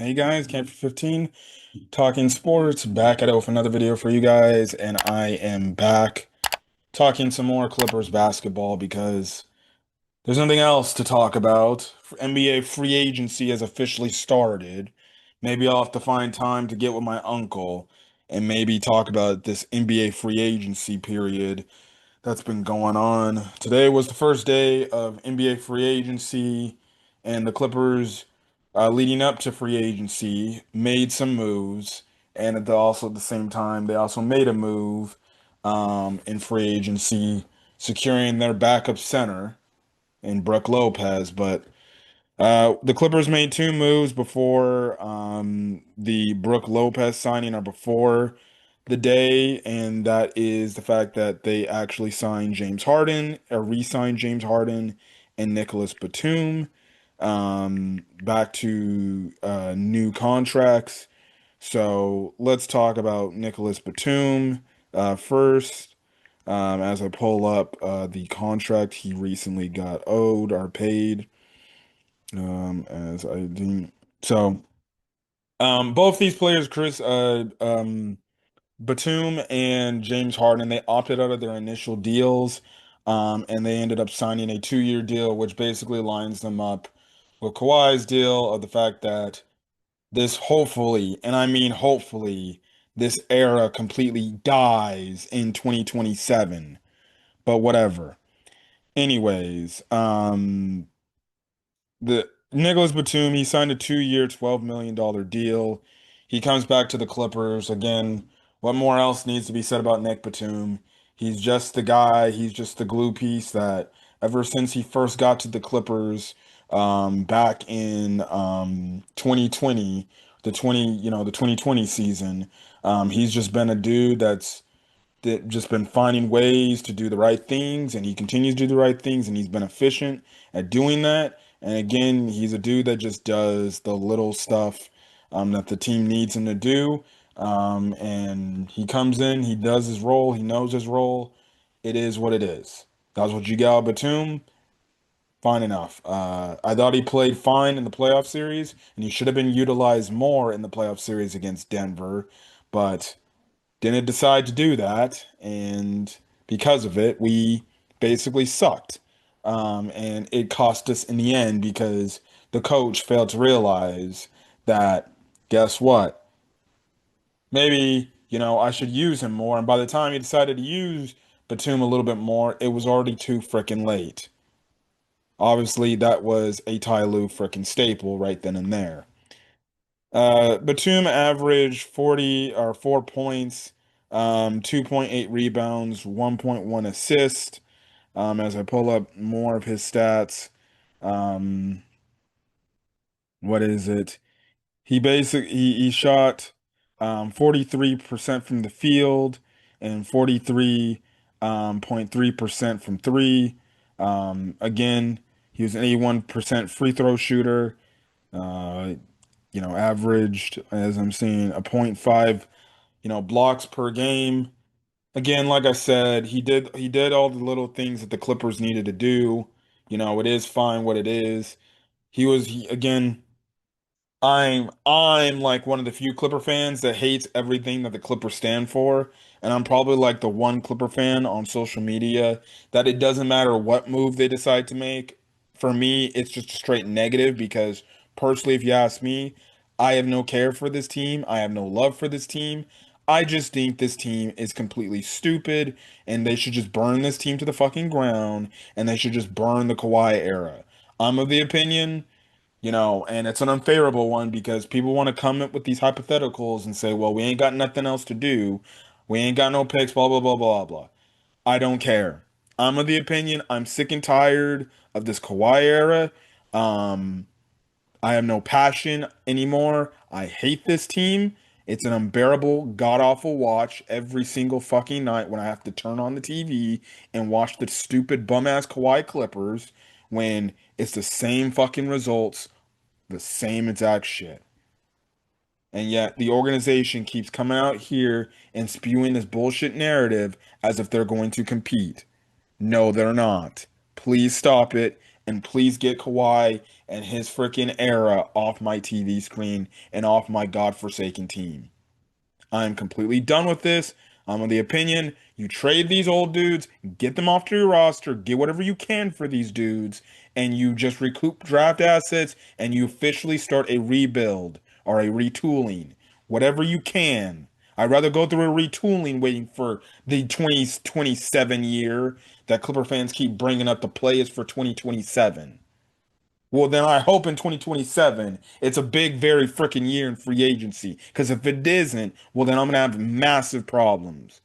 Hey guys, Camp for 15, talking sports, back at it with another video for you guys, and I am back talking some more Clippers basketball because there's nothing else to talk about. NBA free agency has officially started. Maybe I'll have to find time to get with my uncle and maybe talk about this NBA free agency period that's been going on. Today was the first day of NBA free agency, and the Clippers, leading up to free agency, made some moves. And at the same time, they also made a move in free agency, securing their backup center in Brook Lopez. But the Clippers made two moves before the Brook Lopez signing, or before the day, and that is the fact that they actually signed James Harden, or re-signed James Harden and Nicolas Batum back to new contracts. So let's talk about Nicolas Batum first. As I pull up the contract he recently got owed or paid. As I didn't. So, both these players, Batum and James Harden, they opted out of their initial deals, and they ended up signing a 2-year deal, which basically lines them up with Kawhi's deal of the fact that this hopefully, and I mean hopefully, this era completely dies in 2027. But whatever. Anyways, the Nicholas Batum, he signed a 2-year, $12 million deal. He comes back to the Clippers. Again, what more else needs to be said about Nick Batum? He's just the guy, he's just the glue piece that ever since he first got to the Clippers, back in 2020, the 2020 season, he's just been a dude that just been finding ways to do the right things, and he continues to do the right things, and he's been efficient at doing that. And again, he's a dude that just does the little stuff that the team needs him to do. And he comes in, he does his role, he knows his role. It is what it is. That's what you got, Batum. Fine enough. I thought he played fine in the playoff series, and he should have been utilized more in the playoff series against Denver, but didn't decide to do that, and because of it, we basically sucked. And it cost us in the end because the coach failed to realize that, guess what? Maybe, I should use him more. And by the time he decided to use Batum a little bit more, it was already too freaking late. Obviously, that was a Ty Lue freaking staple right then and there. Batum averaged 40 or 4 points, 2.8 rebounds, 1.1 assist. As I pull up more of his stats, um, what is it? He shot 43% from the field and 43.3% from three. Again, he was an 81% free throw shooter. Uh, Averaged, as I'm seeing, a point 0.5, blocks per game. Again, like I said, he did all the little things that the Clippers needed to do. It is fine what it is. Again, I'm like one of the few Clipper fans that hates everything that the Clippers stand for, and I'm probably like the one Clipper fan on social media that it doesn't matter what move they decide to make. For me, it's just a straight negative because personally, if you ask me, I have no care for this team. I have no love for this team. I just think this team is completely stupid, and they should just burn this team to the fucking ground, and they should just burn the Kawhi era. I'm of the opinion, and it's an unfavorable one because people want to come up with these hypotheticals and say, well, we ain't got nothing else to do. We ain't got no picks, blah, blah, blah, blah, blah. I don't care. I'm of the opinion I'm sick and tired of this Kawhi era. Um, I have no passion anymore. I hate this team. It's an unbearable, god-awful watch every single fucking night when I have to turn on the TV and watch the stupid bum-ass Kawhi Clippers when it's the same fucking results, the same exact shit. And yet the organization keeps coming out here and spewing this bullshit narrative as if they're going to compete. No, they're not. Please stop it. and please get Kawhi and his freaking era off my TV screen and off my godforsaken team. I'm completely done with this. I'm of the opinion you trade these old dudes, get them off to your roster, get whatever you can for these dudes, and you just recoup draft assets and you officially start a rebuild or a retooling. Whatever you can. I'd rather go through a retooling waiting for the 2027 year that Clipper fans keep bringing up the play is for 2027. Well, then I hope in 2027 it's a big, very freaking year in free agency. Because if it isn't, well, then I'm gonna have massive problems.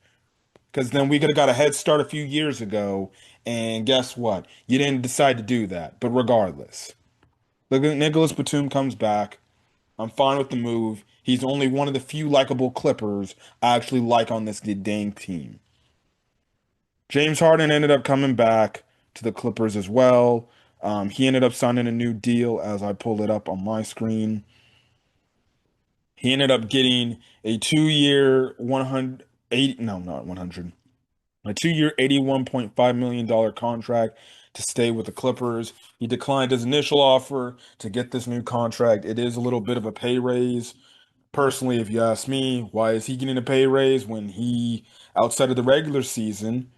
Because then we could have got a head start a few years ago, and guess what? You didn't decide to do that. But regardless, look at Nicholas Batum comes back. I'm fine with the move. He's only one of the few likable Clippers I actually like on this dang team. James Harden ended up coming back to the Clippers as well. He ended up signing a new deal as I pulled it up on my screen. He ended up getting a 2 year 180, no, not 100, a 2 year $81.5 million contract to stay with the Clippers. He declined his initial offer to get this new contract. It is a little bit of a pay raise. Personally, if you ask me, why is he getting a pay raise when he, outside of the regular season,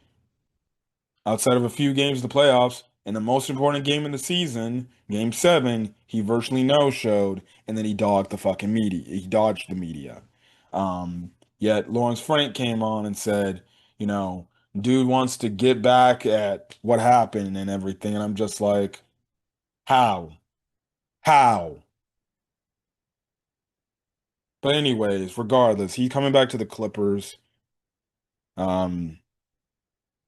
outside of a few games of the playoffs, in the most important game in the season, game seven, he virtually no-showed, and then he dogged the fucking media. He dodged the media. Yet Lawrence Frank came on and said, you know, dude wants to get back at what happened and everything. And I'm just like, how? How? But anyways, regardless, he's coming back to the Clippers. Um,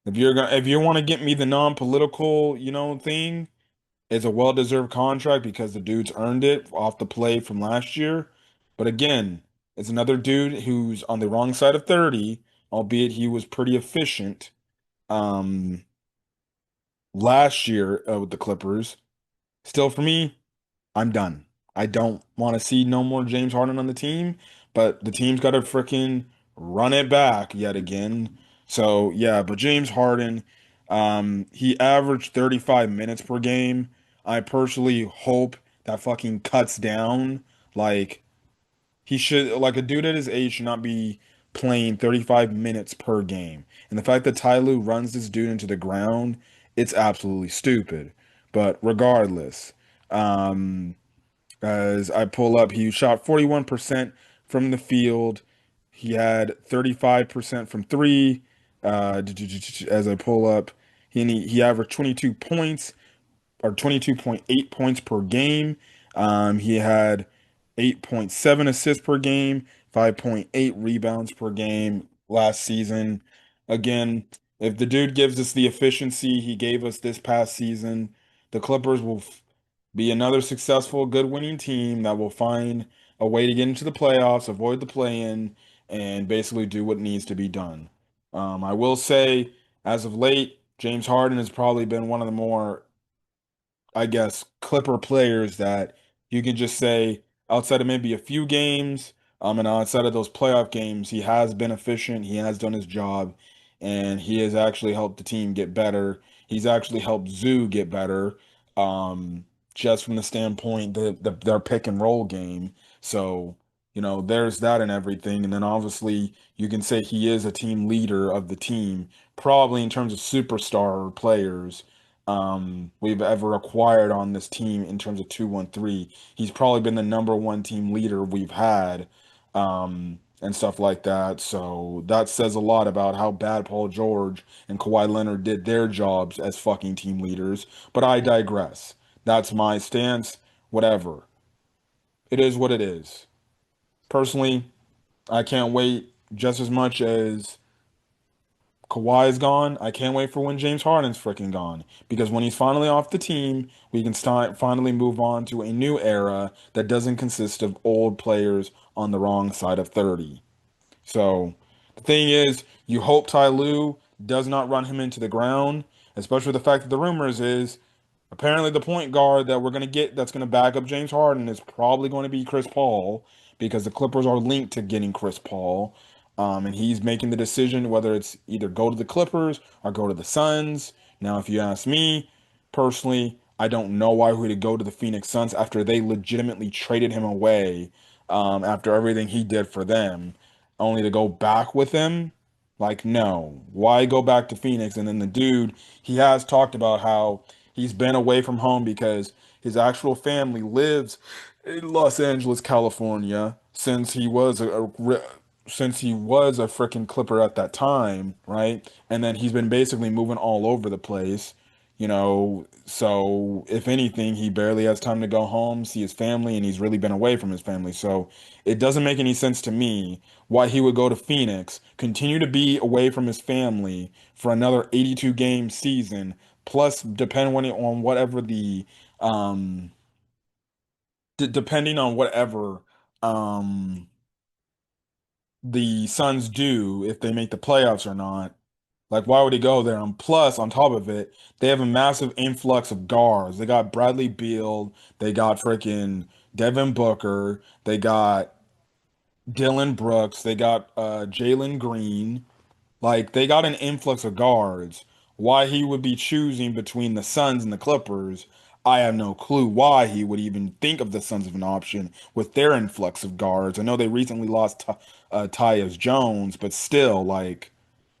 if you want to get me the non-political, thing, it's a well-deserved contract because the dude's earned it off the play from last year. But again, it's another dude who's on the wrong side of 30, albeit he was pretty efficient um last year with the Clippers. Still for me, I'm done. I don't want to see no more James Harden on the team, but the team's got to freaking run it back yet again. So yeah, but James Harden, he averaged 35 minutes per game. I personally hope that fucking cuts down. Like he should, like a dude at his age should not be playing 35 minutes per game. And the fact that Ty Lue runs this dude into the ground, it's absolutely stupid. But regardless, um, as I pull up, he shot 41% from the field. He had 35% from three. As I pull up, he averaged 22 points or 22.8 points per game. He had 8.7 assists per game, 5.8 rebounds per game last season. Again, if the dude gives us the efficiency he gave us this past season, the Clippers will be another successful, good winning team that will find a way to get into the playoffs, avoid the play-in, and basically do what needs to be done. I will say, as of late, James Harden has probably been one of the more, I guess, Clipper players that you can just say outside of maybe a few games, and outside of those playoff games, he has been efficient. He has done his job, and he has actually helped the team get better. He's actually helped Zoo get better, just from the standpoint that their pick and roll game. So, there's that and everything. And then obviously you can say he is a team leader of the team, probably in terms of superstar players we've ever acquired on this team in terms of 2-1-3. He's probably been the number one team leader we've had, and stuff like that. So that says a lot about how bad Paul George and Kawhi Leonard did their jobs as fucking team leaders. But I digress. That's my stance. Whatever. It is what it is. Personally, I can't wait just as much as Kawhi is gone. I can't wait for when James Harden's freaking gone. Because when he's finally off the team, we can start finally move on to a new era that doesn't consist of old players on the wrong side of 30. So the thing is, you hope Ty Lue does not run him into the ground, especially the fact that the rumors is apparently the point guard that we're going to get that's going to back up James Harden is probably going to be Chris Paul because the Clippers are linked to getting Chris Paul. And he's making the decision whether it's either go to the Clippers or go to the Suns. Now, if you ask me personally, I don't know why he would go to the Phoenix Suns after they legitimately traded him away, after everything he did for them, only to go back with him. Like, no. Why go back to Phoenix? And then the dude, he has talked about how he's been away from home because his actual family lives in Los Angeles, California, since he was a freaking Clipper at that time, right? And then he's been basically moving all over the place, so if anything, he barely has time to go home, see his family, and he's really been away from his family. So it doesn't make any sense to me why he would go to Phoenix, continue to be away from his family for another 82 game season, plus depending on whatever depending on whatever um the Suns do, if they make the playoffs or not. Like, why would he go there? And plus, on top of it, they have a massive influx of guards. They got Bradley Beal, they got freaking Devin Booker, they got Dylan Brooks, they got Jalen Green. Like, they got an influx of guards. Why he would be choosing between the Suns and the Clippers, I have no clue why he would even think of the Suns as an option with their influx of guards. I know they recently lost Tyus Jones, but still, like,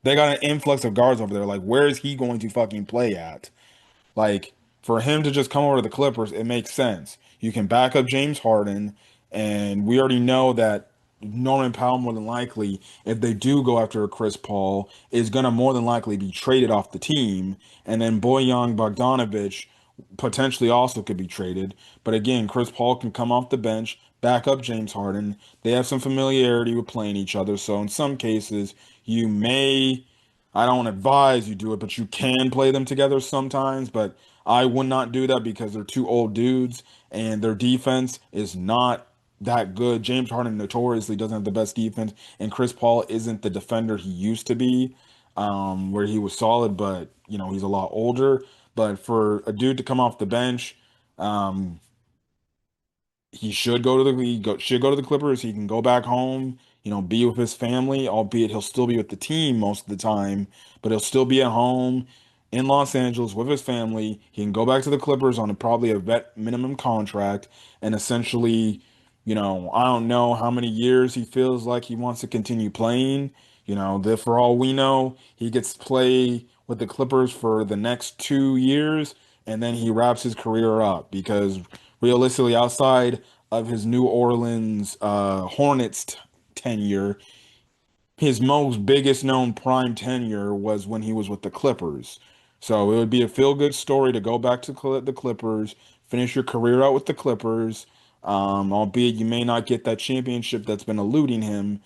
they got an influx of guards over there. Like, where is he going to fucking play at? Like, for him to just come over to the Clippers, it makes sense. You can back up James Harden, and we already know that Norman Powell, more than likely, if they do go after a Chris Paul, is going to more than likely be traded off the team. And then Bojan Bogdanovic potentially also could be traded. But again, Chris Paul can come off the bench, back up James Harden. They have some familiarity with playing each other. So in some cases, you may, I don't advise you do it, but you can play them together sometimes. But I would not do that because they're two old dudes and their defense is not that good. James Harden notoriously doesn't have the best defense, and Chris Paul isn't the defender he used to be, where he was solid, but he's a lot older. But for a dude to come off the bench, um, he should go to should go to the Clippers. He can go back home, be with his family, albeit he'll still be with the team most of the time, but he'll still be at home in Los Angeles with his family. He can go back to the Clippers on probably a vet minimum contract and essentially, I don't know how many years he feels like he wants to continue playing. That for all we know, he gets to play with the Clippers for the next 2 years and then he wraps his career up because realistically, outside of his New Orleans Hornets tenure, his most biggest known prime tenure was when he was with the Clippers. So it would be a feel good story to go back to the Clippers, finish your career out with the Clippers, albeit you may not get that championship that's been eluding him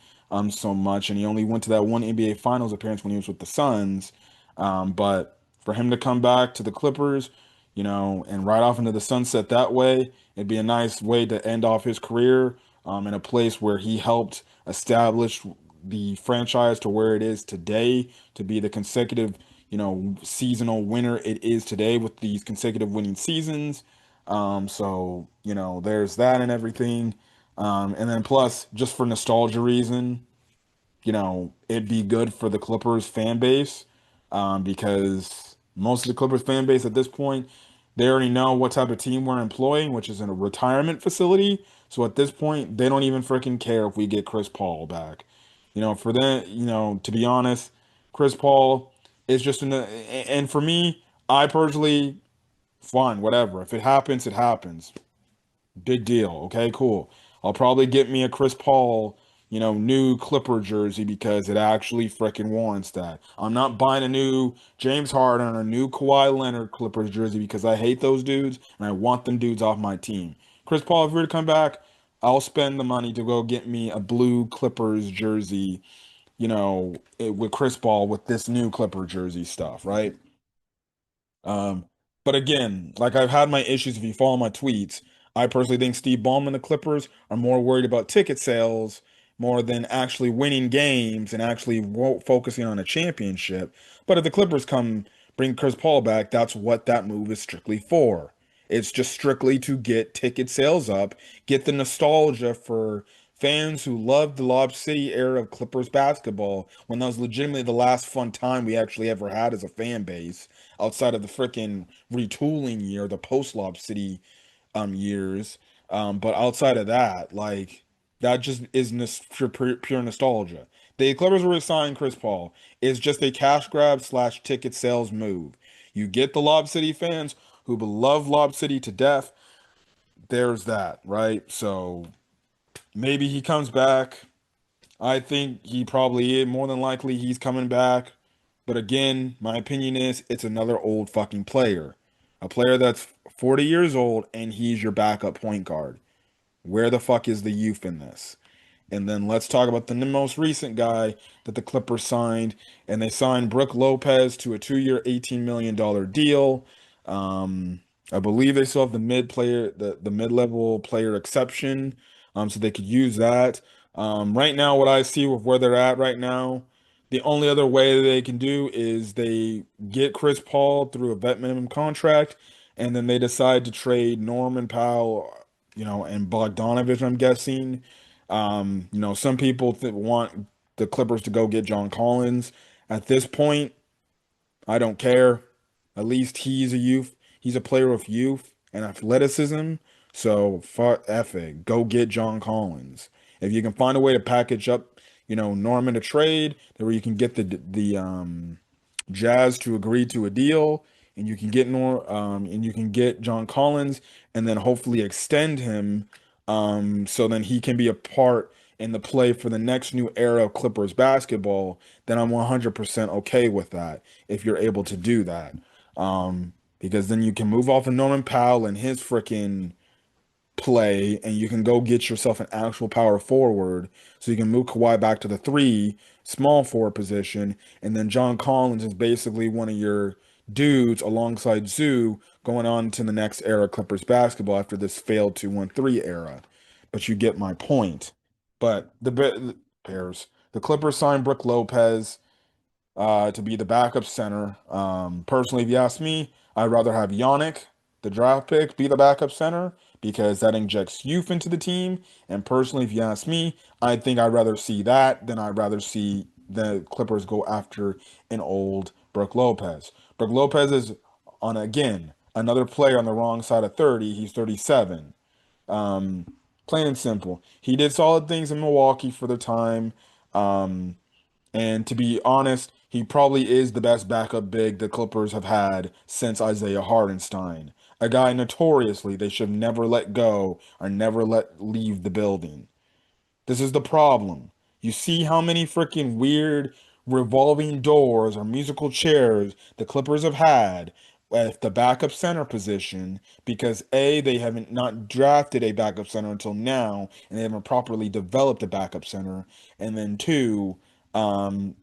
so much. And he only went to that one NBA Finals appearance when he was with the Suns. But for him to come back to the Clippers, and ride off into the sunset that way, it'd be a nice way to end off his career in a place where he helped establish the franchise to where it is today, to be the consecutive, seasonal winner it is today with these consecutive winning seasons. So, there's that and everything. And then plus, just for nostalgia reason, it'd be good for the Clippers fan base, because most of the Clippers fan base at this point, they already know what type of team we're employing, which is in a retirement facility. So at this point, they don't even freaking care if we get Chris Paul back. For them, to be honest, Chris Paul is just and for me, I personally, fine, whatever. If it happens, it happens. Big deal. Okay, cool. I'll probably get me a Chris Paul, new Clipper jersey because it actually freaking warrants that. I'm not buying a new James Harden or a new Kawhi Leonard Clippers jersey because I hate those dudes and I want them dudes off my team. Chris Paul, if you were to come back, I'll spend the money to go get me a blue Clippers jersey, with Chris Paul with this new Clipper jersey stuff, right? Um, but again, like I've had my issues if you follow my tweets, I personally think Steve Ballmer and the Clippers are more worried about ticket sales more than actually winning games and actually focusing on a championship. But if the Clippers come bring Chris Paul back, that's what that move is strictly for. It's just strictly to get ticket sales up, get the nostalgia for fans who loved the Lob City era of Clippers basketball when that was legitimately the last fun time we actually ever had as a fan base. outside of the freaking retooling year, the post-Lob City years. But outside of that, like that just is pure nostalgia. The Clippers were signing Chris Paul. It's just a cash grab slash ticket sales move. You get the Lob City fans who love Lob City to death. There's that, right? So maybe he comes back. I think he probably is. More than likely, he's coming back. But again, my opinion is it's another old fucking player. A player that's 40 years old and he's your backup point guard. Where the fuck is the youth in this? And then let's talk about the most recent guy that the Clippers signed. And they signed Brook Lopez to a 2-year, $18 million deal. I believe they still have the the mid-level player exception, so they could use that. Right now, what I see with where they're at right now, the only other way they can do is they get Chris Paul through a vet minimum contract, and then they decide to trade Norman Powell, and Bogdanovich, I'm guessing. Some people want the Clippers to go get John Collins. At this point, I don't care. At least he's a youth. He's a player with youth and athleticism. So fuck F it. Go get John Collins. If you can find a way to package up, Norman to trade, where you can get the Jazz to agree to a deal, and you can get John Collins, and then hopefully extend him, so then he can be a part in the play for the next new era of Clippers basketball. Then I'm 100% okay with that if you're able to do that, because then you can move off of Norman Powell and his freaking play, and you can go get yourself an actual power forward. So you can move Kawhi back to the three small forward position, and then John Collins is basically one of your dudes alongside Zoo going on to the next era of Clippers basketball after this failed 2-1-3 era. But you get my point. But the Clippers signed Brook Lopez to be the backup center. Personally, if you ask me, I'd rather have Yannick, the draft pick, be the backup center because that injects youth into the team. And personally, if you ask me, I think I'd rather see that than I'd rather see the Clippers go after an old Brook Lopez. Brook Lopez is on, again, another player on the wrong side of 30. He's 37. Um, Plain and simple. He did solid things in Milwaukee for the time. Um, and to be honest, he probably is the best backup big the Clippers have had since Isaiah Hardenstein. A guy notoriously they should never let go or never let leave the building. This is the problem. You see how many freaking weird revolving doors or musical chairs the Clippers have had at the backup center position because A, they haven't not drafted a backup center until now, and they haven't properly developed a backup center. And then two,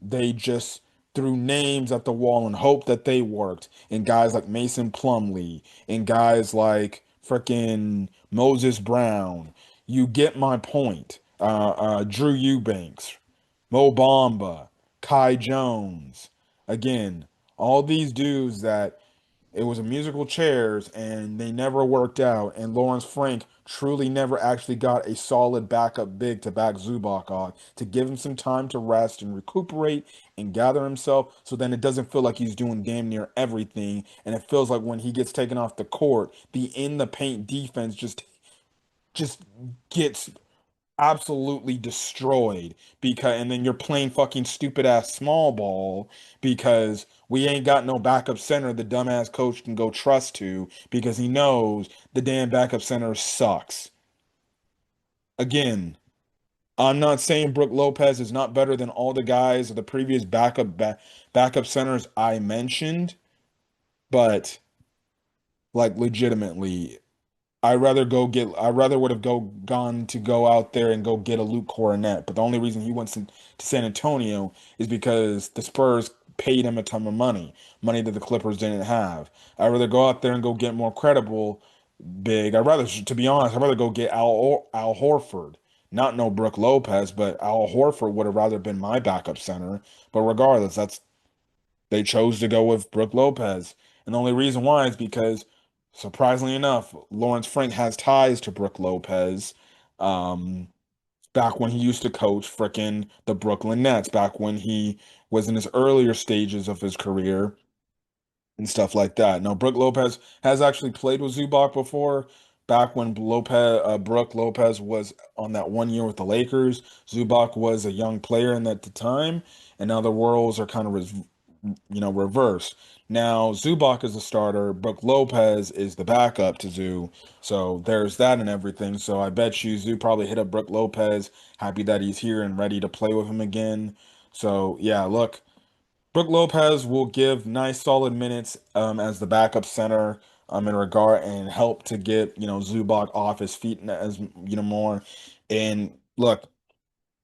they just threw names at the wall and hope that they worked. And guys like Mason Plumlee and guys like freaking Moses Brown. You get my point. Drew Eubanks, Mo Bamba, Kai Jones. Again, all these dudes that it was a musical chairs and they never worked out. And Lawrence Frank truly never actually got a solid backup big to back Zubac on to give him some time to rest and recuperate and gather himself. So then it doesn't feel like he's doing damn near everything. And it feels like when he gets taken off the court, the in the paint defense just gets absolutely destroyed because and then you're playing fucking stupid ass small ball because we ain't got no backup center the dumbass coach can go trust to because he knows the damn backup center sucks. Again, I'm not saying Brook Lopez is not better than all the guys of the previous backup centers I mentioned, but like legitimately I rather would have gone to go out there and go get a Luke Cornett. But the only reason he went to San Antonio is because the Spurs paid him a ton of money, money that the Clippers didn't have. I'd rather go out there and go get more credible big. To be honest, I'd rather go get Al Horford. Not no Brook Lopez, but Al Horford would have rather been my backup center. But regardless, they chose to go with Brook Lopez. And the only reason why is because, surprisingly enough, Lawrence Frank has ties to Brook Lopez. Um, Back when he used to coach frickin' the Brooklyn Nets, back when he was in his earlier stages of his career. and stuff like that. Now, Brook Lopez has actually played with Zubac before, back when Brook Lopez was on that 1 year with the Lakers. Zubac was a young player in that the time, and now the roles are kind of reversed. Now Zubac is the starter, Brook Lopez is the backup to Zoo. So there's that and everything. So I bet you Zoo probably hit up Brook Lopez, happy that he's here and ready to play with him again. So yeah, look. Brook Lopez will give nice solid minutes as the backup center in regard and help to get Zubac off his feet as more. And look,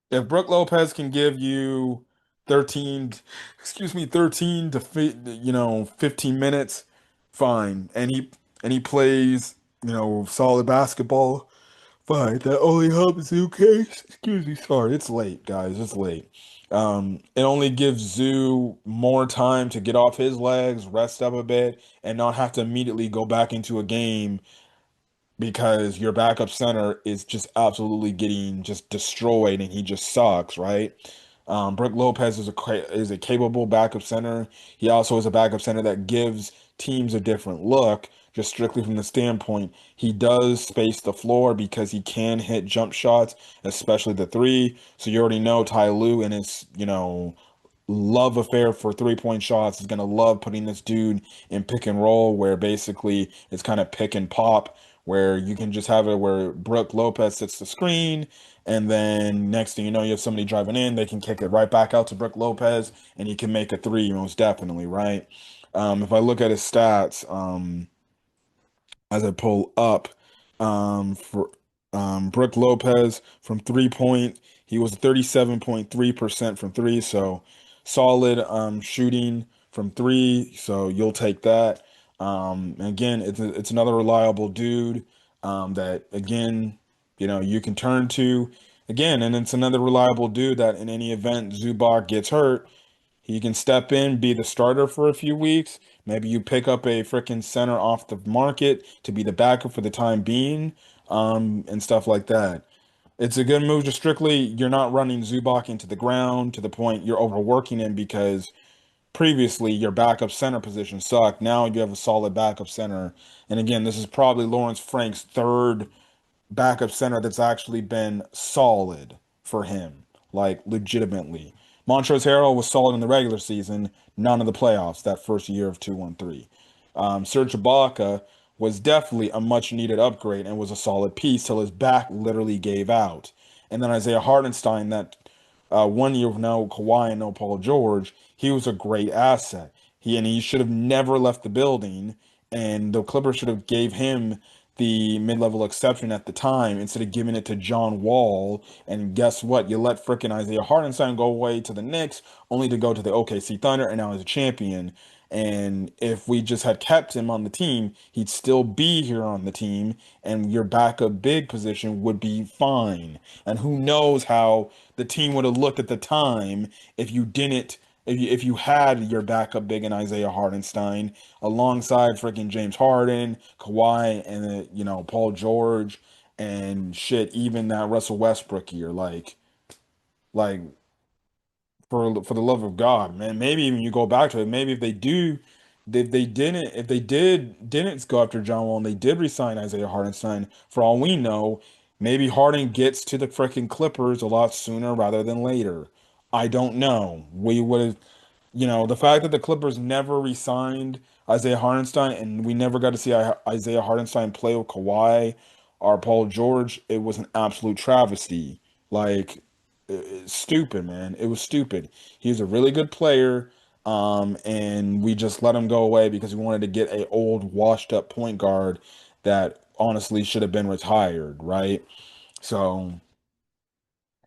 if Brook Lopez can give you 13, excuse me, 13 to 15 minutes, fine. And he plays solid basketball. Fine, that only helps Zoo case. Excuse me, sorry, it's late, guys. It's late. It only gives Zoo more time to get off his legs, rest up a bit, and not have to immediately go back into a game because your backup center is just absolutely getting just destroyed and he just sucks, right? Brook Lopez is a capable backup center. He also is a backup center that gives teams a different look, just strictly from the standpoint he does space the floor because he can hit jump shots, especially the three. So you already know Ty Lue and his, love affair for 3-point shots is gonna love putting this dude in pick and roll where basically it's kind of pick and pop where you can just have it where Brook Lopez sits the screen and then next thing you know you have somebody driving in, they can kick it right back out to Brook Lopez and he can make a three most definitely, right? If I look at his stats, as I pull up for Brook Lopez from 3 point. He was 37.3% from three, so solid shooting from three. So you'll take that. Again, it's another reliable dude that again, you can turn to again, and it's another reliable dude that in any event Zubac gets hurt. He can step in, be the starter for a few weeks. Maybe you pick up a freaking center off the market to be the backup for the time being, and stuff like that. It's a good move. Just strictly, you're not running Zubac into the ground to the point you're overworking him because previously your backup center position sucked. Now you have a solid backup center. And again, this is probably Lawrence Frank's third backup center that's actually been solid for him, like legitimately. Montrezl Harrell was solid in the regular season, none of the playoffs that first year of 2-1-3. Serge Ibaka was definitely a much needed upgrade and was a solid piece till his back literally gave out. And then Isaiah Hardenstein, that 1 year with no Kawhi and no Paul George, he was a great asset. He should have never left the building, and the Clippers should have gave him the mid-level exception at the time instead of giving it to John Wall. And guess what? You let frickin' Isaiah Hardenstein go away to the Knicks, only to go to the OKC Thunder, and now he's a champion. And if we just had kept him on the team, he'd still be here on the team, and your backup big position would be fine. And who knows how the team would have looked at the time if you didn't, if you had your backup big in Isaiah Hardenstein alongside freaking James Harden, Kawhi, and Paul George, and shit, even that Russell Westbrook year, like for the love of God, man. Maybe even you go back to it. Maybe if they didn't go after John Wall and they did resign Isaiah Hardenstein, for all we know, maybe Harden gets to the freaking Clippers a lot sooner rather than later. I don't know. We would have, the fact that the Clippers never re-signed Isaiah Hardenstein and we never got to see Isaiah Hardenstein play with Kawhi or Paul George, it was an absolute travesty. Like, it's stupid, man. It was stupid. He's a really good player, and we just let him go away because we wanted to get a old, washed-up point guard that honestly should have been retired, right? So,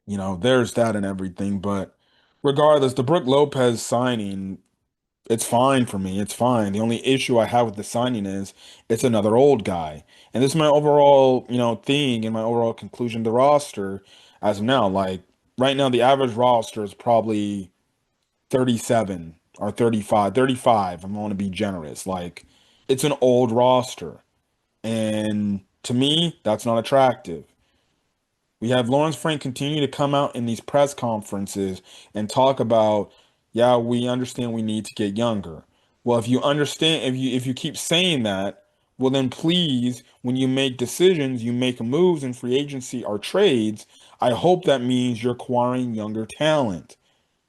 there's that and everything. But regardless, the Brook Lopez signing, it's fine for me. It's fine. The only issue I have with the signing is it's another old guy. And this is my overall, thing and my overall conclusion to the roster as of now. Like right now, the average roster is probably 37 or 35. 35, I'm going to be generous. Like it's an old roster. And to me, that's not attractive. We have Lawrence Frank continue to come out in these press conferences and talk about, yeah, we understand we need to get younger. Well, if you understand, if you keep saying that, well then please, when you make decisions, you make moves in free agency or trades, I hope that means you're acquiring younger talent.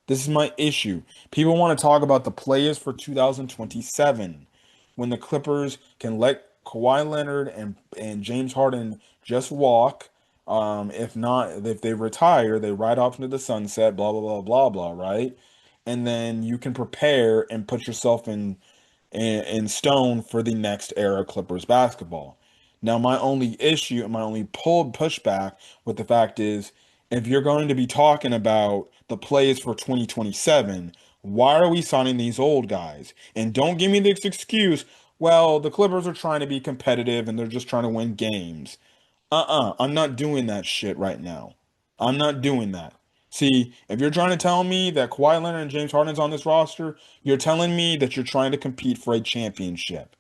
This is my issue. People want to talk about the players for 2027 when the Clippers can let Kawhi Leonard and James Harden just walk. If not, if they retire, they ride off into the sunset, blah, blah, blah, blah, blah, right? And then you can prepare and put yourself in stone for the next era of Clippers basketball. Now, my only issue and my only pushback with the fact is if you're going to be talking about the plays for 2027, why are we signing these old guys? And don't give me this excuse, well, the Clippers are trying to be competitive and they're just trying to win games. I'm not doing that shit right now. I'm not doing that. See, if you're trying to tell me that Kawhi Leonard and James Harden's on this roster, you're telling me that you're trying to compete for a championship,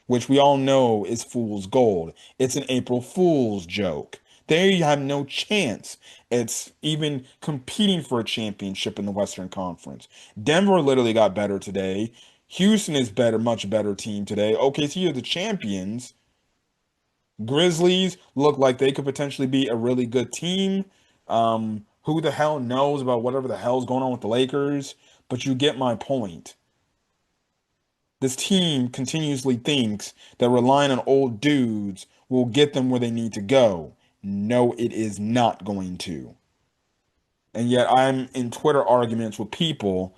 which we all know is fool's gold. It's an April Fool's joke. There you have no chance. It's even competing for a championship in the Western Conference. Denver literally got better today. Houston is better, much better team today. OKC are the champions. Grizzlies look like they could potentially be a really good team. Who the hell knows about whatever the hell's going on with the Lakers? But you get my point. This team continuously thinks that relying on old dudes will get them where they need to go. No, it is not going to. And yet I'm in Twitter arguments with people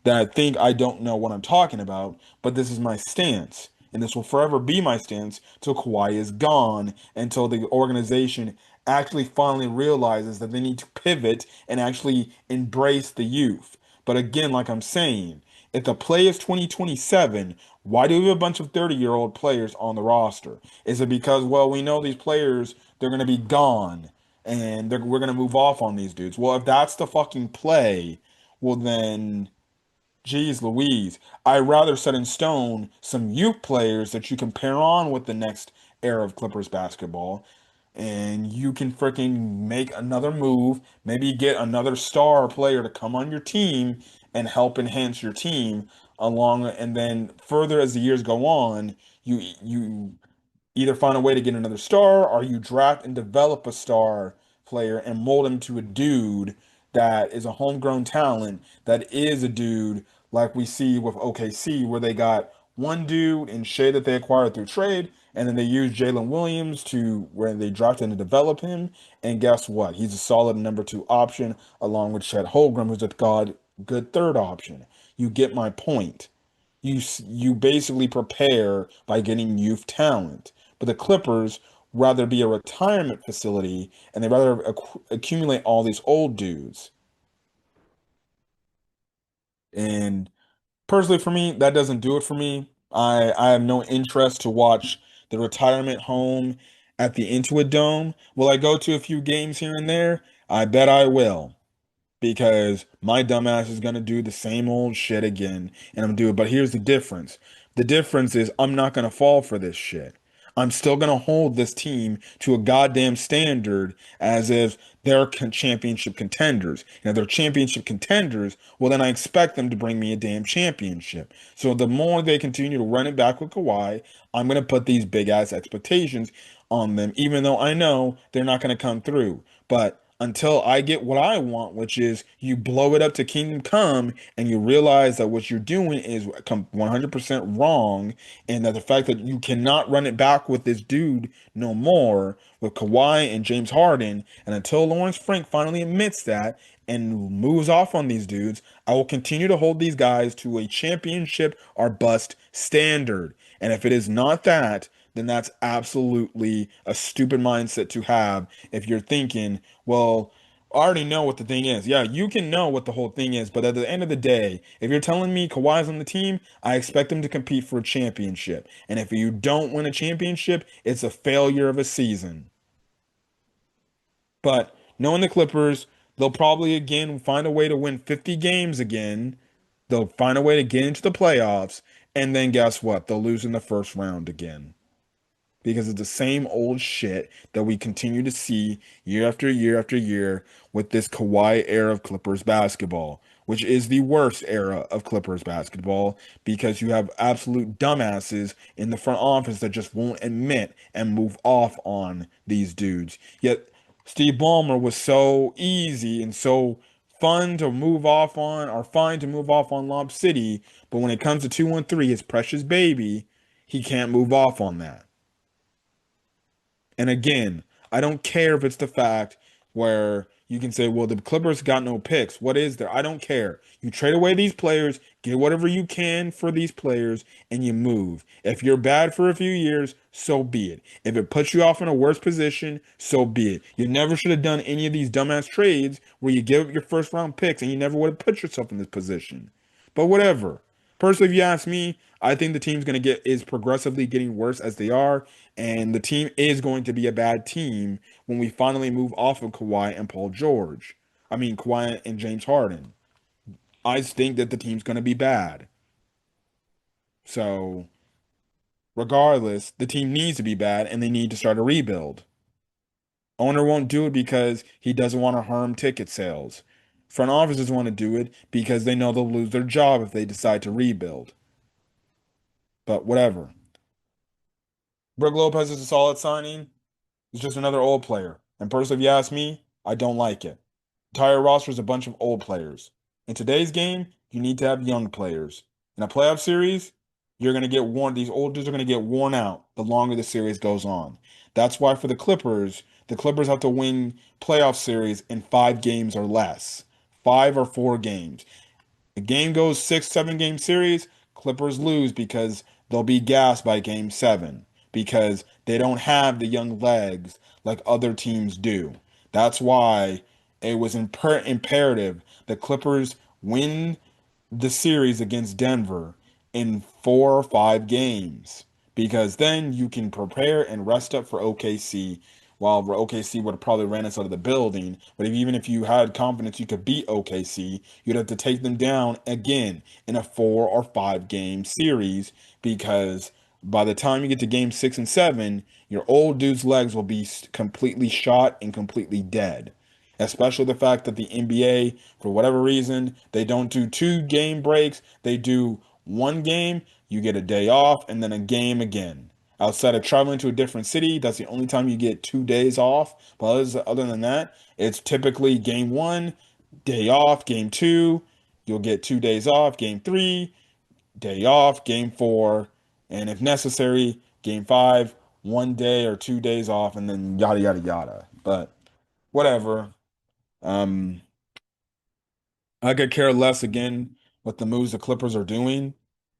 that think I don't know what I'm talking about, but this is my stance. And this will forever be my stance till Kawhi is gone, until the organization actually finally realizes that they need to pivot and actually embrace the youth. But again, like I'm saying, if the play is 2027, why do we have a bunch of 30-year-old players on the roster? Is it because, well, we know these players, they're going to be gone and we're going to move off on these dudes? Well, if that's the fucking play, well, then geez Louise, I'd rather set in stone some youth players that you can pair on with the next era of Clippers basketball, and you can freaking make another move, maybe get another star player to come on your team and help enhance your team along, and then further as the years go on, you either find a way to get another star or you draft and develop a star player and mold him to a dude that is a homegrown talent, that is a dude like we see with OKC, where they got one dude in Shea that they acquired through trade, and then they used Jalen Williams to where they drafted and develop him. And guess what? He's a solid number two option along with Chet Holmgren, who's a good third option. You get my point. You basically prepare by getting youth talent. But the Clippers rather be a retirement facility and they rather accumulate all these old dudes. And personally for me, that doesn't do it for me. I have no interest to watch the retirement home at the Intuit Dome. Will I go to a few games here and there? I bet I will, because my dumbass is gonna do the same old shit again, and I'm doing. But here's the difference. The difference is I'm not gonna fall for this shit. I'm still gonna hold this team to a goddamn standard as if they're championship contenders. And if they're championship contenders, well then I expect them to bring me a damn championship. So the more they continue to run it back with Kawhi, I'm gonna put these big ass expectations on them, even though I know they're not gonna come through. But until I get what I want, which is you blow it up to kingdom come and you realize that what you're doing is 100% wrong, and that the fact that you cannot run it back with this dude no more with Kawhi and James Harden, and until Lawrence Frank finally admits that and moves off on these dudes, I will continue to hold these guys to a championship or bust standard. And if it is not that, then that's absolutely a stupid mindset to have if you're thinking, well, I already know what the thing is. Yeah, you can know what the whole thing is, but at the end of the day, if you're telling me Kawhi's on the team, I expect him to compete for a championship. And if you don't win a championship, it's a failure of a season. But knowing the Clippers, they'll probably again find a way to win 50 games again. They'll find a way to get into the playoffs, and then guess what? They'll lose in the first round again, because it's the same old shit that we continue to see year after year after year with this Kawhi era of Clippers basketball, which is the worst era of Clippers basketball because you have absolute dumbasses in the front office that just won't admit and move off on these dudes. Yet Steve Ballmer was so easy and so fun to move off on, or fine to move off on Lob City, but when it comes to 213, his precious baby, he can't move off on that. And again, I don't care if it's the fact where you can say, well, the Clippers got no picks. What is there? I don't care. You trade away these players, get whatever you can for these players, and you move. If you're bad for a few years, so be it. If it puts you off in a worse position, so be it. You never should have done any of these dumbass trades where you give up your first round picks and you never would have put yourself in this position. But whatever. Personally, if you ask me, I think the team's going to get is progressively getting worse as they are, and the team is going to be a bad team when we finally move off of Kawhi and Paul George. I mean, Kawhi and James Harden. I think that the team's going to be bad. So, regardless, the team needs to be bad and they need to start a rebuild. Owner won't do it because he doesn't want to harm ticket sales. Front offices want to do it because they know they'll lose their job if they decide to rebuild. But whatever. Brook Lopez is a solid signing. He's just another old player. And personally, if you ask me, I don't like it. Entire roster is a bunch of old players. In today's game, you need to have young players. In a playoff series, you're going to get worn. These old dudes are going to get worn out the longer the series goes on. That's why for the Clippers have to win playoff series in 5 games or less, 5 or 4 games. The game goes 6, 7 game series, Clippers lose because they'll be gassed by game 7 because they don't have the young legs like other teams do. That's why it was imperative the Clippers win the series against Denver in 4 or 5 games because then you can prepare and rest up for OKC. While OKC would have probably ran us out of the building, but even if you had confidence you could beat OKC, you'd have to take them down again in a 4 or 5 game series because by the time you get to game 6 and 7, your old dude's legs will be completely shot and completely dead. Especially the fact that the NBA, for whatever reason, they don't do 2 game breaks. They do 1 game, you get a day off, and then a game again. Outside of traveling to a different city, that's the only time you get 2 days off. But other than that, it's typically game 1, day off, game 2, you'll get 2 days off, game 3, day off, game 4, and if necessary, game 5, 1 day or 2 days off, and then yada, yada, yada. But whatever. Um, I could care less again what the moves the Clippers are doing.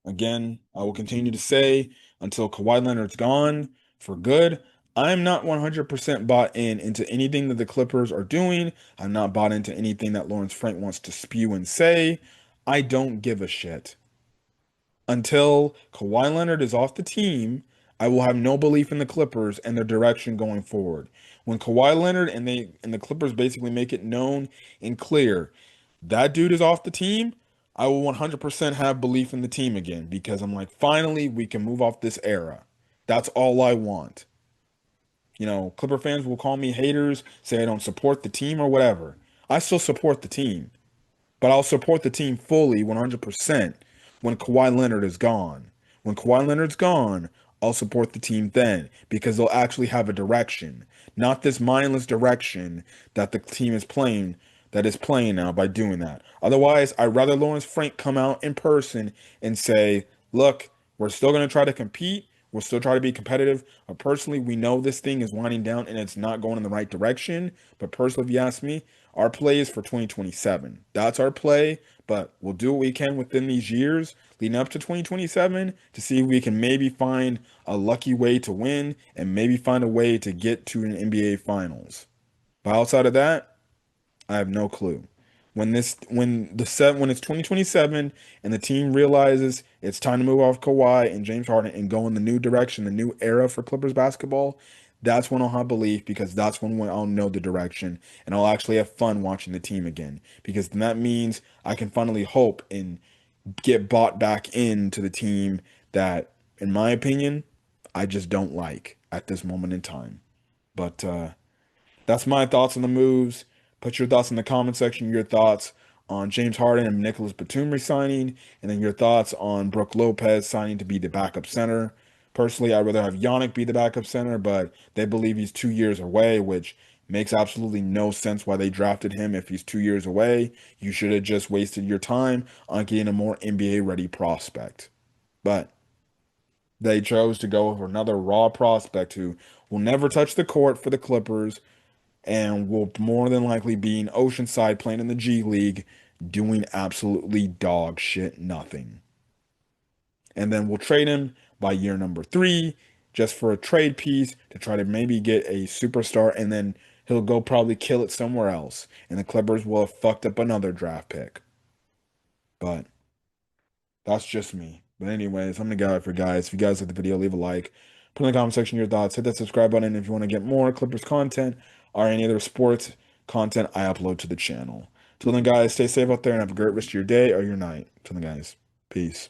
Again, I will continue to say until Kawhi Leonard's gone for good, I'm not 100% bought into anything that the Clippers are doing. I'm not bought into anything that Lawrence Frank wants to spew and say. I don't give a shit. Until Kawhi Leonard is off the team, I will have no belief in the Clippers and their direction going forward. When Kawhi Leonard and the Clippers basically make it known and clear that dude is off the team, I will 100% have belief in the team again because I'm like, finally, we can move off this era. That's all I want. Clipper fans will call me haters, say I don't support the team or whatever. I still support the team. But I'll support the team fully 100% when Kawhi Leonard is gone. When Kawhi Leonard's gone, I'll support the team then because they'll actually have a direction, not this mindless direction that the team is playing now by doing that. Otherwise, I'd rather Lawrence Frank come out in person and say, look, we're still going to try to compete. We'll still try to be competitive. But personally, we know this thing is winding down and it's not going in the right direction. But personally, if you ask me, our play is for 2027. That's our play, but we'll do what we can within these years leading up to 2027 to see if we can maybe find a lucky way to win and maybe find a way to get to an NBA Finals. But outside of that, I have no clue. When it's 2027 and the team realizes it's time to move off Kawhi and James Harden and go in the new direction, the new era for Clippers basketball, that's when I'll have belief because that's when I'll know the direction and I'll actually have fun watching the team again because then that means I can finally hope and get bought back into the team that, in my opinion, I just don't like at this moment in time. But that's my thoughts on the moves. Put your thoughts in the comment section, your thoughts on James Harden and Nicolas Batum resigning, and then your thoughts on Brook Lopez signing to be the backup center. Personally, I'd rather have Yannick be the backup center, but they believe he's 2 years away, which makes absolutely no sense why they drafted him if he's 2 years away. You should have just wasted your time on getting a more NBA ready prospect. But they chose to go for another raw prospect who will never touch the court for the Clippers and will more than likely be in Oceanside playing in the G League, doing absolutely dog shit nothing. And then we'll trade him by year number 3 just for a trade piece to try to maybe get a superstar, and then he'll go probably kill it somewhere else. And the Clippers will have fucked up another draft pick. But that's just me. But anyways, I'm the guy for guys. If you guys like the video, leave a like. Put in the comment section your thoughts. Hit that subscribe button if you want to get more Clippers content or any other sports content I upload to the channel. Till then, guys, stay safe out there and have a great rest of your day or your night. Till then, guys, peace.